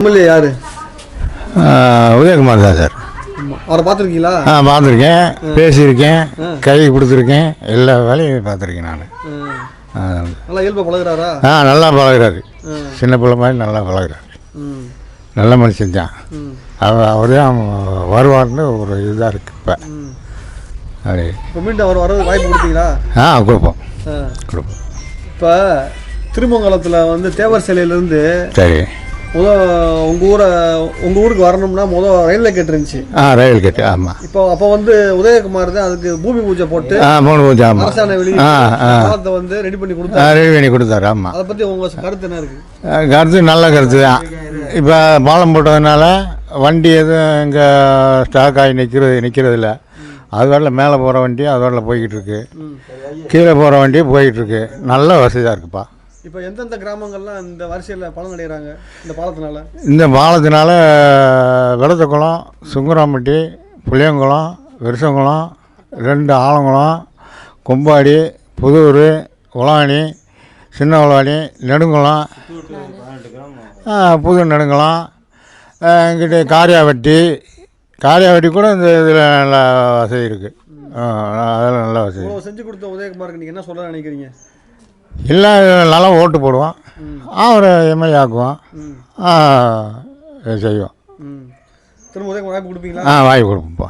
MLA யாரு? உதயகுமார் தான் sir. அவரை பார்த்துருக்கீங்களா? பார்த்துருக்கேன், பேசியிருக்கேன், கை கொடுத்துருக்கேன், எல்லா வேலையும் பார்த்துருக்கேன் நான். நல்லா இயல்பா பழகுறாரா? நல்லா பழகுறாரு. சின்ன பிள்ளை மாதிரி நல்லா பழகுறாரு. நல்ல மனுஷன் தான். அவரே வருவார்னு ஒரு இதாக இருக்குது இப்போ. அப்படி இப்போ மீண்டும் அவர் வர்றது வாய்ப்பு கொடுத்தீங்களா? கொடுப்போம். இப்போ திருமங்கலத்தில் வந்து தேவர் சிலையிலேருந்து சரி உங்கள் ஊருக்கு வரணும்னா ரயிலில் கேட்டு இருந்துச்சு. ரயில் கேட்டு. ஆமாம். அப்போ வந்து உதயகுமார் தான் அதுக்கு பூமி பூஜை போட்டு பூஜை. ஆமாம். அரசாணை வெளியே வந்து ரெடி பண்ணி கொடுத்தாரு. ஆமாம். அதை பற்றி உங்கள் கருத்து என்ன இருக்குது? கருத்து நல்ல கருத்து தான். இப்போ பாலம் போட்டதுனால வண்டி எதுவும் இங்கே ஸ்டாக் ஆகி நிற்கிறது இல்லை. அது வரல மேலே போகிற வண்டி அது வரல போய்கிட்டு இருக்கு, கீழே போகிற வண்டியும் போய்கிட்டு இருக்கு. நல்ல வசதியாக இருக்குப்பா. இப்போ எந்தெந்த கிராமங்கள்லாம் இந்த வரிசையில் பலன் அடைகிறாங்க இந்த பாலத்தினால? இந்த பாலத்தினால வெளத்தக்குளம், சுங்குராம்பட்டி, புளியங்குளம், விருசங்குளம், 2 ஆலங்குளம், கொம்பாடி, புதூர், உளானி, சின்ன உளானி, நெடுங்குளம், புது நெடுங்குளம், இங்கிட்ட காரியாவட்டி கூட இந்த இதில் நல்லா வசதி இருக்குது. அதெல்லாம் நல்ல வசதி. செஞ்சு கொடுத்த உதயகுமாருக்கு நீங்கள் என்ன சொல்ல நினைக்கிறீங்க? இல்லை, நல்லா ஓட்டு போடுவோம், அவரை எம்எல்ஏ ஆக்குவோம், செய்வோம். திரும்ப உதயகுமார் வாய்ப்பு கொடுப்பீங்களா? வாய்ப்பு கொடுப்போம்ப்பா.